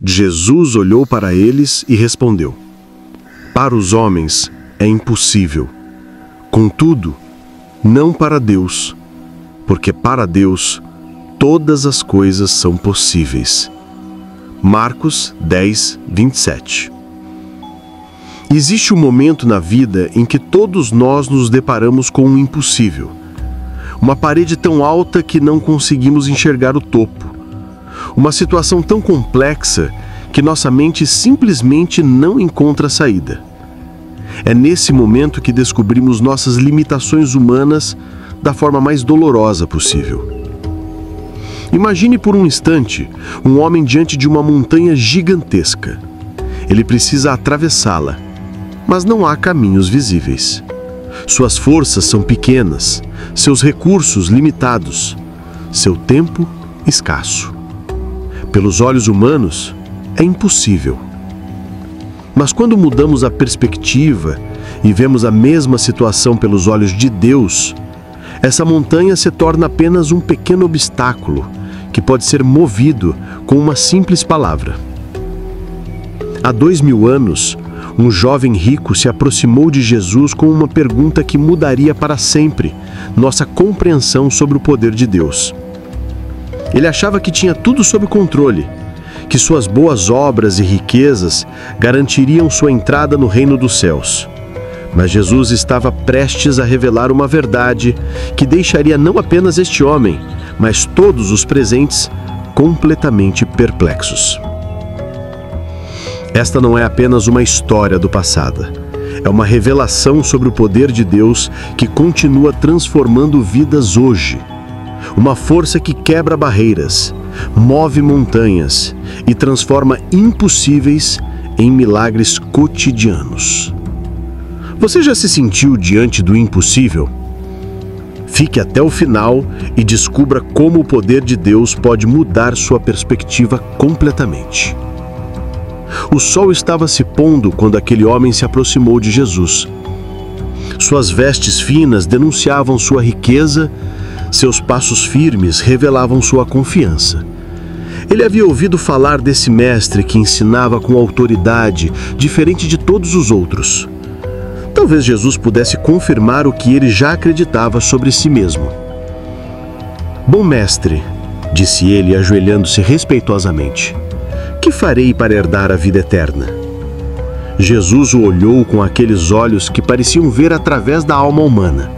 Jesus olhou para eles e respondeu: Para os homens é impossível, contudo, não para Deus, porque para Deus todas as coisas são possíveis. Marcos 10, 27. Existe um momento na vida em que todos nós nos deparamos com um impossível. Uma parede tão alta que não conseguimos enxergar o topo. Uma situação tão complexa que nossa mente simplesmente não encontra saída. É nesse momento que descobrimos nossas limitações humanas da forma mais dolorosa possível. Imagine por um instante um homem diante de uma montanha gigantesca. Ele precisa atravessá-la, mas não há caminhos visíveis. Suas forças são pequenas, seus recursos limitados, seu tempo escasso. Pelos olhos humanos, é impossível. Mas quando mudamos a perspectiva e vemos a mesma situação pelos olhos de Deus, essa montanha se torna apenas um pequeno obstáculo que pode ser movido com uma simples palavra. Há 2000 anos, um jovem rico se aproximou de Jesus com uma pergunta que mudaria para sempre nossa compreensão sobre o poder de Deus. Ele achava que tinha tudo sob controle, que suas boas obras e riquezas garantiriam sua entrada no reino dos céus. Mas Jesus estava prestes a revelar uma verdade que deixaria não apenas este homem, mas todos os presentes completamente perplexos. Esta não é apenas uma história do passado. É uma revelação sobre o poder de Deus que continua transformando vidas hoje. Uma força que quebra barreiras, move montanhas e transforma impossíveis em milagres cotidianos. Você já se sentiu diante do impossível? Fique até o final e descubra como o poder de Deus pode mudar sua perspectiva completamente. O sol estava se pondo quando aquele homem se aproximou de Jesus. Suas vestes finas denunciavam sua riqueza, seus passos firmes revelavam sua confiança. Ele havia ouvido falar desse mestre que ensinava com autoridade, diferente de todos os outros. Talvez Jesus pudesse confirmar o que ele já acreditava sobre si mesmo. Bom mestre, disse ele, ajoelhando-se respeitosamente, que farei para herdar a vida eterna? Jesus o olhou com aqueles olhos que pareciam ver através da alma humana.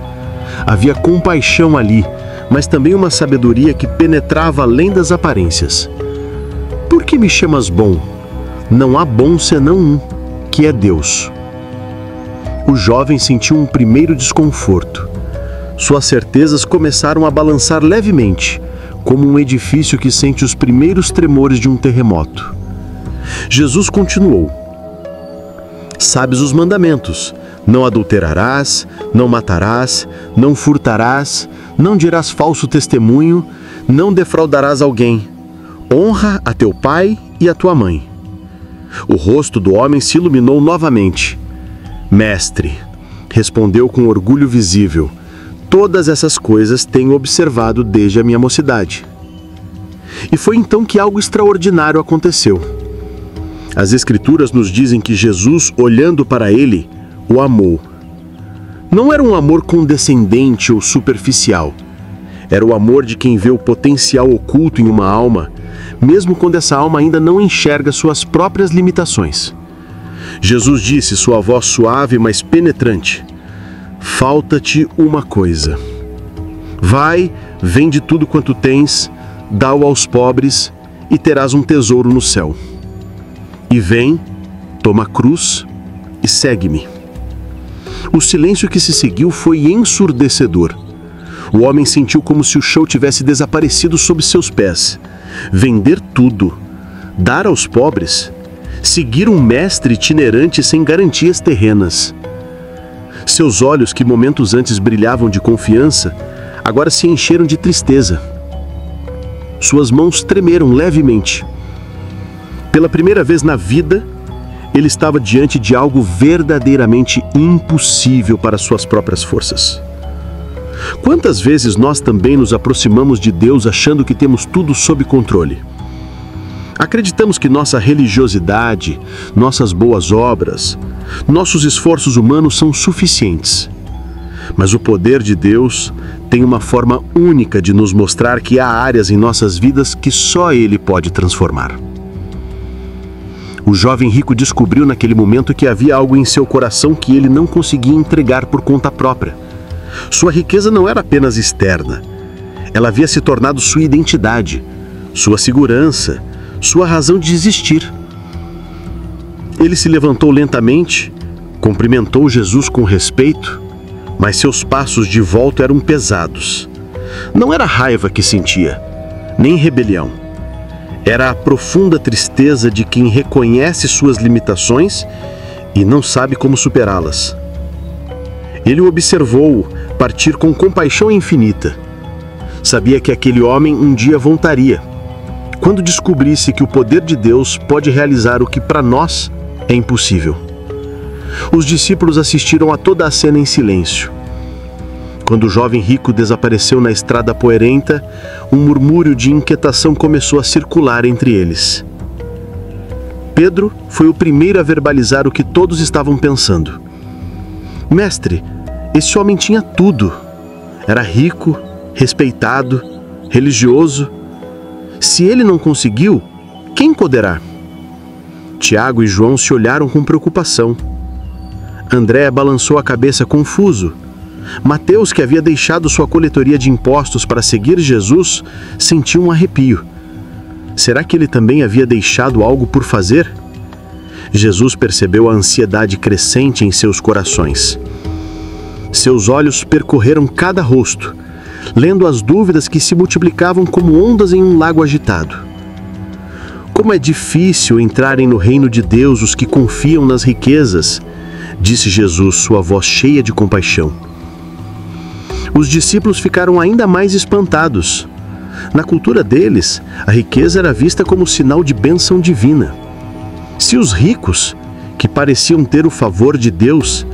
Havia compaixão ali, mas também uma sabedoria que penetrava além das aparências. Por que me chamas bom? Não há bom senão um, que é Deus. O jovem sentiu um primeiro desconforto. Suas certezas começaram a balançar levemente, como um edifício que sente os primeiros tremores de um terremoto. Jesus continuou: Sabes os mandamentos: não adulterarás, não matarás, não furtarás, não dirás falso testemunho, não defraudarás alguém. Honra a teu pai e a tua mãe. O rosto do homem se iluminou novamente. Mestre, respondeu com orgulho visível, todas essas coisas tenho observado desde a minha mocidade. E foi então que algo extraordinário aconteceu. As Escrituras nos dizem que Jesus, olhando para ele, o amou. Não era um amor condescendente ou superficial. Era o amor de quem vê o potencial oculto em uma alma, mesmo quando essa alma ainda não enxerga suas próprias limitações. Jesus disse, sua voz suave, mas penetrante: Falta-te uma coisa. Vai, vende tudo quanto tens, dá-o aos pobres, e terás um tesouro no céu. E vem, toma a cruz e segue-me. O silêncio que se seguiu foi ensurdecedor. O homem sentiu como se o chão tivesse desaparecido sob seus pés. Vender tudo, dar aos pobres, seguir um mestre itinerante sem garantias terrenas. Seus olhos, que momentos antes brilhavam de confiança, agora se encheram de tristeza. Suas mãos tremeram levemente. Pela primeira vez na vida, ele estava diante de algo verdadeiramente impossível para suas próprias forças. Quantas vezes nós também nos aproximamos de Deus achando que temos tudo sob controle? Acreditamos que nossa religiosidade, nossas boas obras, nossos esforços humanos são suficientes. Mas o poder de Deus tem uma forma única de nos mostrar que há áreas em nossas vidas que só Ele pode transformar. O jovem rico descobriu naquele momento que havia algo em seu coração que ele não conseguia entregar por conta própria. Sua riqueza não era apenas externa. Ela havia se tornado sua identidade, sua segurança, sua razão de existir. Ele se levantou lentamente, cumprimentou Jesus com respeito, mas seus passos de volta eram pesados. Não era raiva que sentia, nem rebelião. Era a profunda tristeza de quem reconhece suas limitações e não sabe como superá-las. Ele o observou partir com compaixão infinita. Sabia que aquele homem um dia voltaria, quando descobrisse que o poder de Deus pode realizar o que para nós é impossível. Os discípulos assistiram a toda a cena em silêncio. Quando o jovem rico desapareceu na estrada poeirenta, um murmúrio de inquietação começou a circular entre eles. Pedro foi o primeiro a verbalizar o que todos estavam pensando. Mestre, esse homem tinha tudo. Era rico, respeitado, religioso. Se ele não conseguiu, quem poderá? Tiago e João se olharam com preocupação. André balançou a cabeça confuso. Mateus, que havia deixado sua coletoria de impostos para seguir Jesus, sentiu um arrepio. Será que ele também havia deixado algo por fazer? Jesus percebeu a ansiedade crescente em seus corações. Seus olhos percorreram cada rosto, lendo as dúvidas que se multiplicavam como ondas em um lago agitado. Como é difícil entrarem no reino de Deus os que confiam nas riquezas, disse Jesus, sua voz cheia de compaixão. Os discípulos ficaram ainda mais espantados. Na cultura deles, a riqueza era vista como sinal de bênção divina. Se os ricos, que pareciam ter o favor de Deus,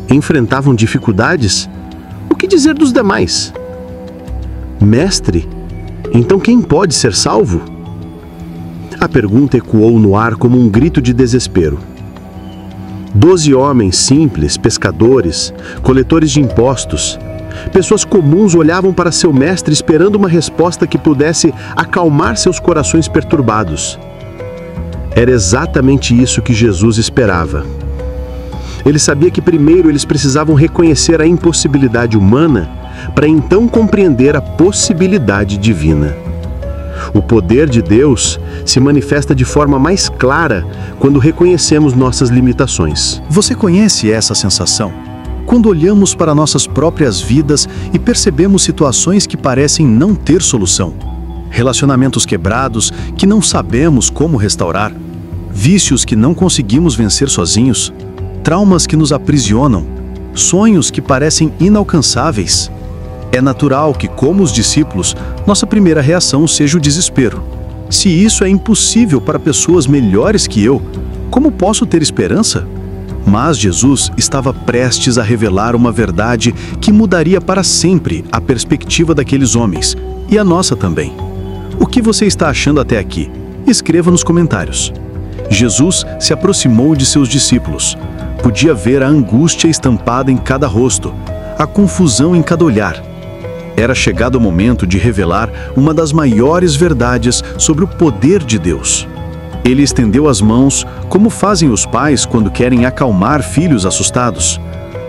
enfrentavam dificuldades, o que dizer dos demais? Mestre, então quem pode ser salvo? A pergunta ecoou no ar como um grito de desespero. 12 homens simples, pescadores, coletores de impostos, pessoas comuns olhavam para seu mestre esperando uma resposta que pudesse acalmar seus corações perturbados. Era exatamente isso que Jesus esperava. Ele sabia que primeiro eles precisavam reconhecer a impossibilidade humana para então compreender a possibilidade divina. O poder de Deus se manifesta de forma mais clara quando reconhecemos nossas limitações. Você conhece essa sensação? Quando olhamos para nossas próprias vidas e percebemos situações que parecem não ter solução, relacionamentos quebrados que não sabemos como restaurar, vícios que não conseguimos vencer sozinhos, traumas que nos aprisionam, sonhos que parecem inalcançáveis. É natural que, como os discípulos, nossa primeira reação seja o desespero. Se isso é impossível para pessoas melhores que eu, como posso ter esperança? Mas Jesus estava prestes a revelar uma verdade que mudaria para sempre a perspectiva daqueles homens, e a nossa também. O que você está achando até aqui? Escreva nos comentários. Jesus se aproximou de seus discípulos. Podia ver a angústia estampada em cada rosto, a confusão em cada olhar. Era chegado o momento de revelar uma das maiores verdades sobre o poder de Deus. Ele estendeu as mãos, como fazem os pais quando querem acalmar filhos assustados.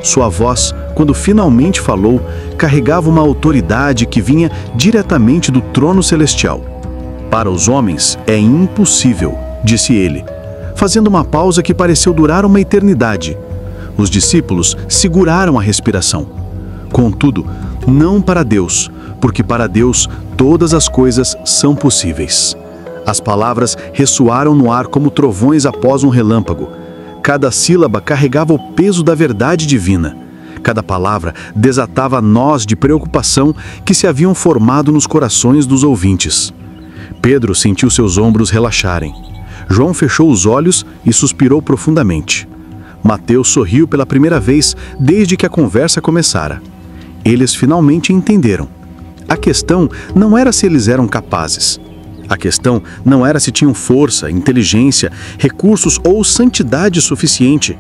Sua voz, quando finalmente falou, carregava uma autoridade que vinha diretamente do trono celestial. Para os homens é impossível, disse ele, fazendo uma pausa que pareceu durar uma eternidade. Os discípulos seguraram a respiração. Contudo, não para Deus, porque para Deus todas as coisas são possíveis. As palavras ressoaram no ar como trovões após um relâmpago. Cada sílaba carregava o peso da verdade divina. Cada palavra desatava nós de preocupação que se haviam formado nos corações dos ouvintes. Pedro sentiu seus ombros relaxarem. João fechou os olhos e suspirou profundamente. Mateus sorriu pela primeira vez desde que a conversa começara. Eles finalmente entenderam. A questão não era se eles eram capazes. A questão não era se tinham força, inteligência, recursos ou santidade suficiente.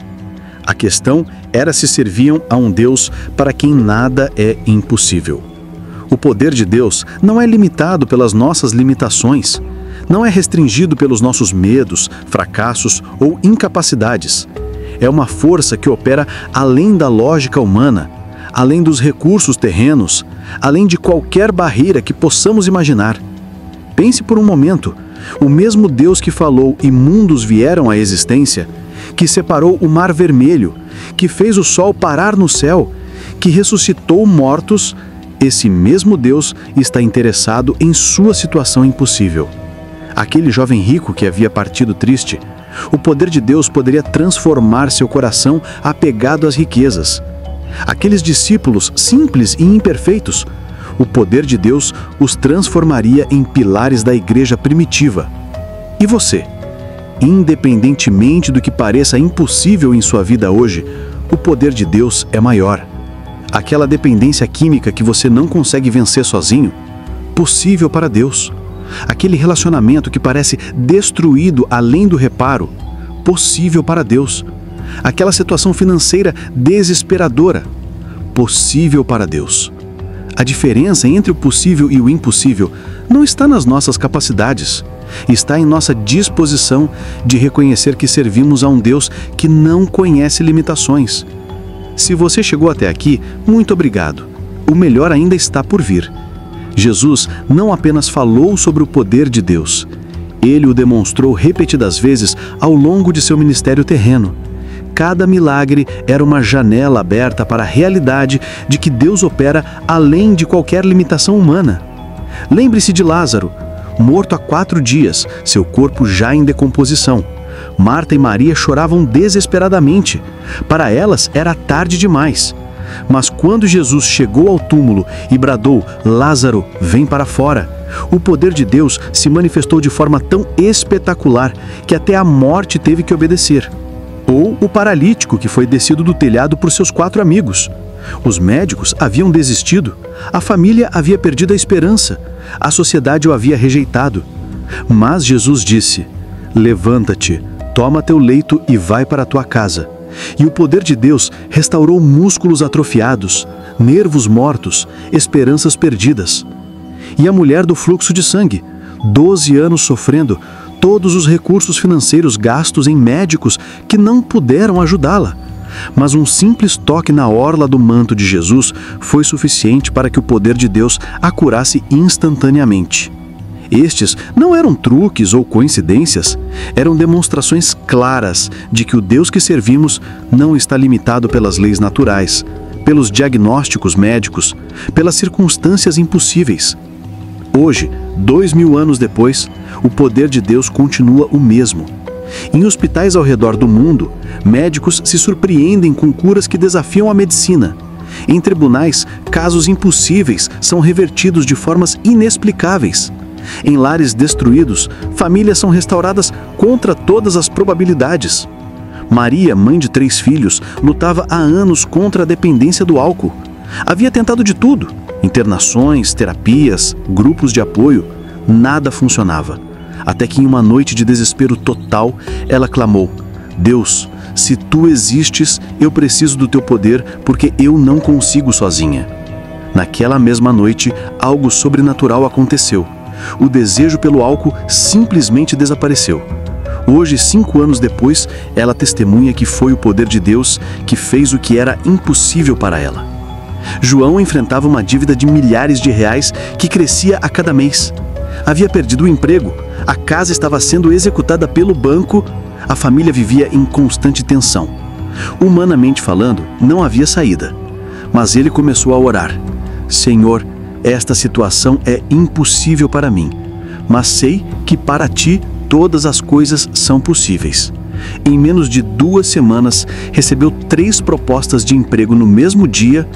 A questão era se serviam a um Deus para quem nada é impossível. O poder de Deus não é limitado pelas nossas limitações, não é restringido pelos nossos medos, fracassos ou incapacidades. É uma força que opera além da lógica humana, além dos recursos terrenos, além de qualquer barreira que possamos imaginar. Pense por um momento, o mesmo Deus que falou e mundos vieram à existência, que separou o Mar Vermelho, que fez o sol parar no céu, que ressuscitou mortos, esse mesmo Deus está interessado em sua situação impossível. Aquele jovem rico que havia partido triste, o poder de Deus poderia transformar seu coração apegado às riquezas. Aqueles discípulos simples e imperfeitos, o poder de Deus os transformaria em pilares da igreja primitiva. E você? Independentemente do que pareça impossível em sua vida hoje, o poder de Deus é maior. Aquela dependência química que você não consegue vencer sozinho, possível para Deus. Aquele relacionamento que parece destruído além do reparo, possível para Deus. Aquela situação financeira desesperadora, possível para Deus. A diferença entre o possível e o impossível não está nas nossas capacidades, está em nossa disposição de reconhecer que servimos a um Deus que não conhece limitações. Se você chegou até aqui, muito obrigado. O melhor ainda está por vir. Jesus não apenas falou sobre o poder de Deus, ele o demonstrou repetidas vezes ao longo de seu ministério terreno. Cada milagre era uma janela aberta para a realidade de que Deus opera além de qualquer limitação humana. Lembre-se de Lázaro, morto há 4 dias, seu corpo já em decomposição. Marta e Maria choravam desesperadamente. Para elas era tarde demais. Mas quando Jesus chegou ao túmulo e bradou: "Lázaro, vem para fora", o poder de Deus se manifestou de forma tão espetacular que até a morte teve que obedecer. Ou o paralítico que foi descido do telhado por seus 4 amigos. Os médicos haviam desistido, a família havia perdido a esperança, a sociedade o havia rejeitado. Mas Jesus disse: "Levanta-te, toma teu leito e vai para a tua casa." E o poder de Deus restaurou músculos atrofiados, nervos mortos, esperanças perdidas. E a mulher do fluxo de sangue, 12 anos sofrendo, todos os recursos financeiros gastos em médicos que não puderam ajudá-la. Mas um simples toque na orla do manto de Jesus foi suficiente para que o poder de Deus a curasse instantaneamente. Estes não eram truques ou coincidências, eram demonstrações claras de que o Deus que servimos não está limitado pelas leis naturais, pelos diagnósticos médicos, pelas circunstâncias impossíveis. Hoje, 2000 anos depois, o poder de Deus continua o mesmo. Em hospitais ao redor do mundo, médicos se surpreendem com curas que desafiam a medicina. Em tribunais, casos impossíveis são revertidos de formas inexplicáveis. Em lares destruídos, famílias são restauradas contra todas as probabilidades. Maria, mãe de 3 filhos, lutava há anos contra a dependência do álcool. Havia tentado de tudo: internações, terapias, grupos de apoio. Nada funcionava. Até que em uma noite de desespero total, ela clamou: "Deus, se tu existes, eu preciso do teu poder, porque eu não consigo sozinha." Naquela mesma noite, algo sobrenatural aconteceu. O desejo pelo álcool simplesmente desapareceu. Hoje, 5 anos depois, ela testemunha que foi o poder de Deus que fez o que era impossível para ela. João enfrentava uma dívida de milhares de reais que crescia a cada mês. Havia perdido o emprego, a casa estava sendo executada pelo banco, a família vivia em constante tensão. Humanamente falando, não havia saída. Mas ele começou a orar: "Senhor, esta situação é impossível para mim, mas sei que para ti todas as coisas são possíveis." Em menos de 2 semanas, recebeu 3 propostas de emprego no mesmo dia,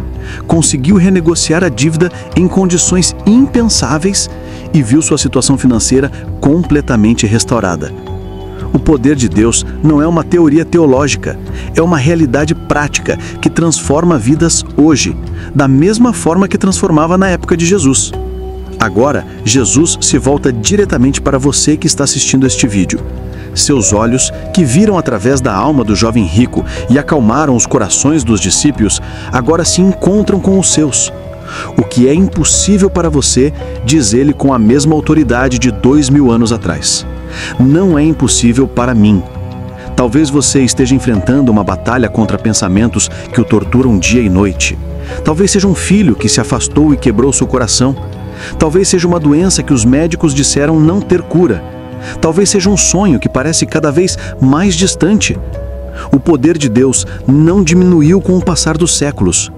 conseguiu renegociar a dívida em condições impensáveis e viu sua situação financeira completamente restaurada. O poder de Deus não é uma teoria teológica, é uma realidade prática que transforma vidas hoje, da mesma forma que transformava na época de Jesus. Agora, Jesus se volta diretamente para você que está assistindo este vídeo. Seus olhos, que viram através da alma do jovem rico e acalmaram os corações dos discípulos, agora se encontram com os seus. O que é impossível para você, diz ele com a mesma autoridade de 2000 anos atrás. Não é impossível para mim. Talvez você esteja enfrentando uma batalha contra pensamentos que o torturam dia e noite. Talvez seja um filho que se afastou e quebrou seu coração. Talvez seja uma doença que os médicos disseram não ter cura. Talvez seja um sonho que parece cada vez mais distante. O poder de Deus não diminuiu com o passar dos séculos.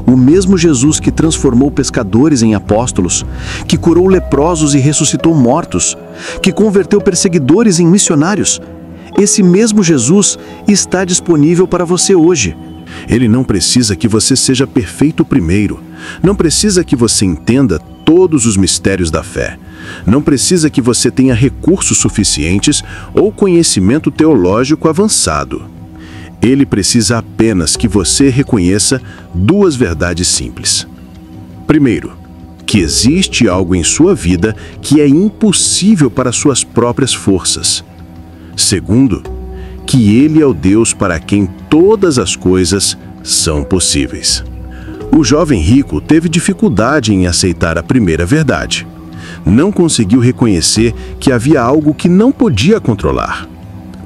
O mesmo Jesus que transformou pescadores em apóstolos, que curou leprosos e ressuscitou mortos, que converteu perseguidores em missionários, esse mesmo Jesus está disponível para você hoje. Ele não precisa que você seja perfeito primeiro. Não precisa que você entenda todos os mistérios da fé. Não precisa que você tenha recursos suficientes ou conhecimento teológico avançado. Ele precisa apenas que você reconheça duas verdades simples. Primeiro, que existe algo em sua vida que é impossível para suas próprias forças. Segundo, que Ele é o Deus para quem todas as coisas são possíveis. O jovem rico teve dificuldade em aceitar a primeira verdade. Não conseguiu reconhecer que havia algo que não podia controlar.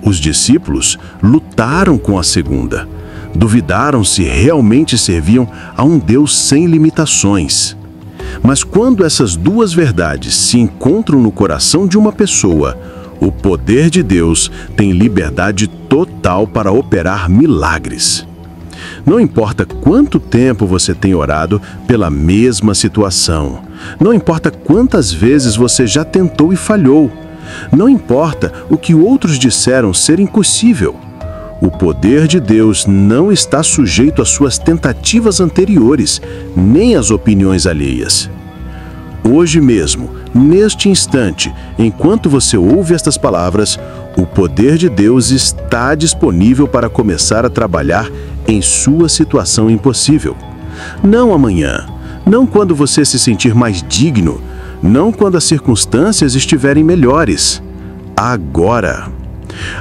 Os discípulos lutaram com a segunda. Duvidaram se realmente serviam a um Deus sem limitações. Mas quando essas duas verdades se encontram no coração de uma pessoa, o poder de Deus tem liberdade total para operar milagres. Não importa quanto tempo você tem orado pela mesma situação. Não importa quantas vezes você já tentou e falhou. Não importa o que outros disseram ser impossível. O poder de Deus não está sujeito às suas tentativas anteriores, nem às opiniões alheias. Hoje mesmo, neste instante, enquanto você ouve estas palavras, o poder de Deus está disponível para começar a trabalhar em sua situação impossível. Não amanhã, não quando você se sentir mais digno, não quando as circunstâncias estiverem melhores. Agora.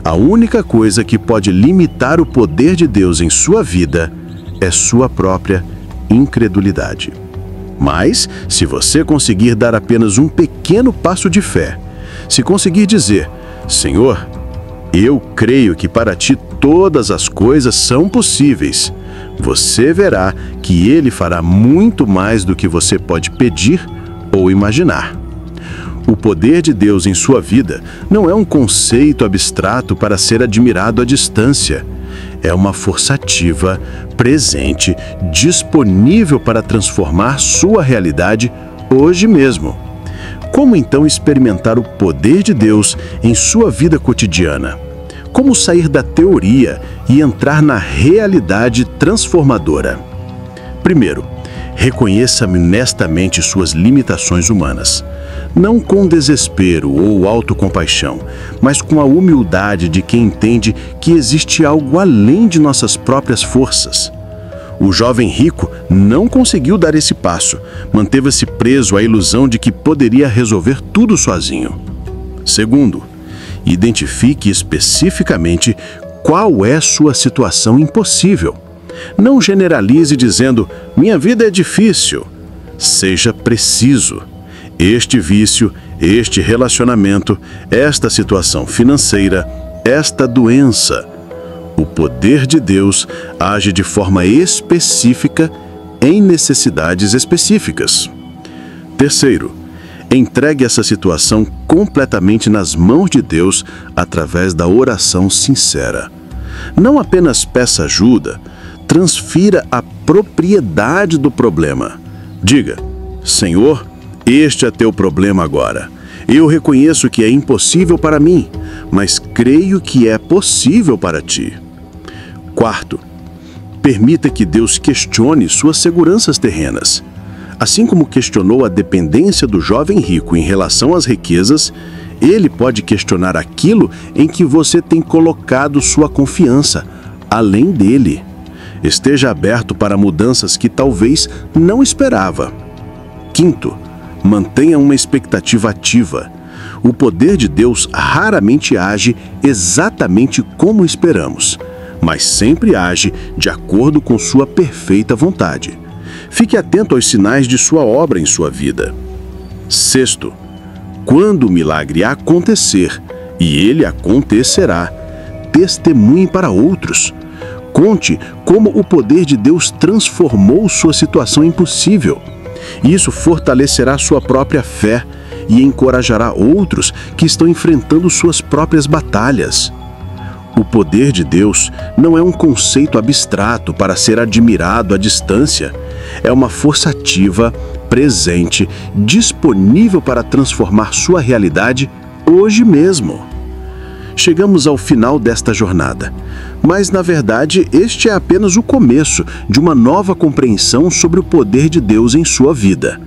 A única coisa que pode limitar o poder de Deus em sua vida é sua própria incredulidade. Mas, se você conseguir dar apenas um pequeno passo de fé, se conseguir dizer, Senhor, eu creio que para ti todas as coisas são possíveis, você verá que Ele fará muito mais do que você pode pedir ou imaginar. O poder de Deus em sua vida não é um conceito abstrato para ser admirado à distância. É uma força ativa, presente, disponível para transformar sua realidade hoje mesmo. Como então experimentar o poder de Deus em sua vida cotidiana? Como sair da teoria e entrar na realidade transformadora? Primeiro, reconheça honestamente suas limitações humanas. Não com desespero ou autocompaixão, mas com a humildade de quem entende que existe algo além de nossas próprias forças. O jovem rico não conseguiu dar esse passo, manteve-se preso à ilusão de que poderia resolver tudo sozinho. Segundo, identifique especificamente qual é sua situação impossível. Não generalize dizendo, minha vida é difícil. Seja preciso. Este vício, este relacionamento, esta situação financeira, esta doença. O poder de Deus age de forma específica em necessidades específicas. Terceiro, entregue essa situação completamente nas mãos de Deus através da oração sincera. Não apenas peça ajuda, transfira a propriedade do problema. Diga, Senhor, este é teu problema agora. Eu reconheço que é impossível para mim, mas creio que é possível para ti. Quarto, permita que Deus questione suas seguranças terrenas. Assim como questionou a dependência do jovem rico em relação às riquezas, Ele pode questionar aquilo em que você tem colocado sua confiança, além dele. Esteja aberto para mudanças que talvez não esperava. Quinto, Mantenha uma expectativa ativa. O poder de Deus raramente age exatamente como esperamos, mas sempre age de acordo com sua perfeita vontade. Fique atento aos sinais de sua obra em sua vida. Sexto, quando o milagre acontecer, e ele acontecerá, testemunhe para outros. Conte como o poder de Deus transformou sua situação impossível. Isso fortalecerá sua própria fé e encorajará outros que estão enfrentando suas próprias batalhas. O poder de Deus não é um conceito abstrato para ser admirado à distância. É uma força ativa, presente, disponível para transformar sua realidade hoje mesmo. Chegamos ao final desta jornada, mas na verdade este é apenas o começo de uma nova compreensão sobre o poder de Deus em sua vida.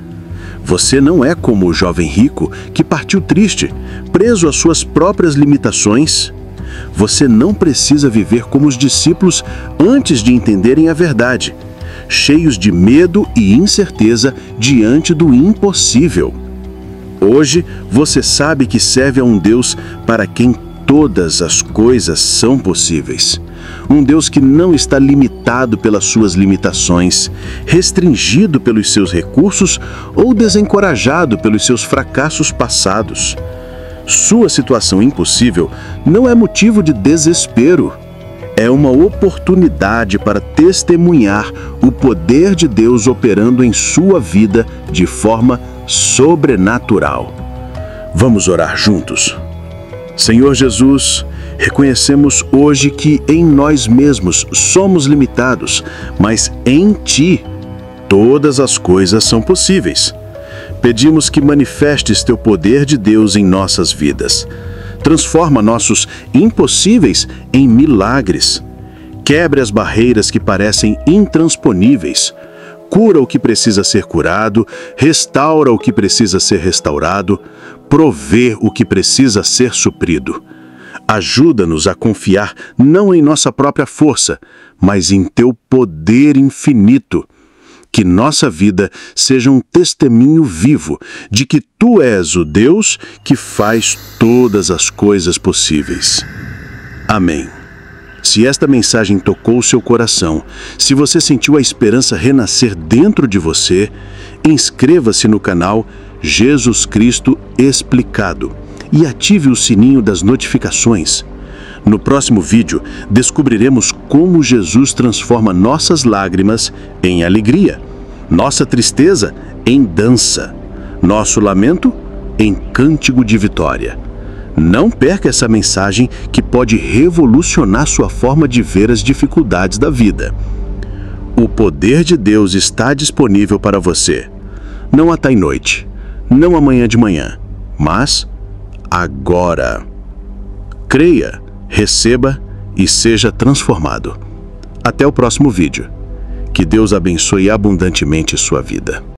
Você não é como o jovem rico que partiu triste, preso às suas próprias limitações. Você não precisa viver como os discípulos antes de entenderem a verdade, cheios de medo e incerteza diante do impossível. Hoje, você sabe que serve a um Deus para quem todas as coisas são possíveis. Um Deus que não está limitado pelas suas limitações, restringido pelos seus recursos ou desencorajado pelos seus fracassos passados. Sua situação impossível não é motivo de desespero. É uma oportunidade para testemunhar o poder de Deus operando em sua vida de forma sobrenatural. Vamos orar juntos. Senhor Jesus, reconhecemos hoje que em nós mesmos somos limitados, mas em Ti todas as coisas são possíveis. Pedimos que manifestes Teu poder de Deus em nossas vidas. Transforma nossos impossíveis em milagres. Quebre as barreiras que parecem intransponíveis. Cura o que precisa ser curado, restaura o que precisa ser restaurado, provê o que precisa ser suprido. Ajuda-nos a confiar não em nossa própria força, mas em Teu poder infinito. Que nossa vida seja um testemunho vivo de que Tu és o Deus que faz todas as coisas possíveis. Amém. Se esta mensagem tocou o seu coração, se você sentiu a esperança renascer dentro de você, inscreva-se no canal Jesus Cristo Explicado e ative o sininho das notificações. No próximo vídeo, descobriremos como Jesus transforma nossas lágrimas em alegria, nossa tristeza em dança, nosso lamento em cântico de vitória. Não perca essa mensagem que pode revolucionar sua forma de ver as dificuldades da vida. O poder de Deus está disponível para você. Não à noite, não amanhã de manhã, mas agora. Creia, receba e seja transformado. Até o próximo vídeo. Que Deus abençoe abundantemente sua vida.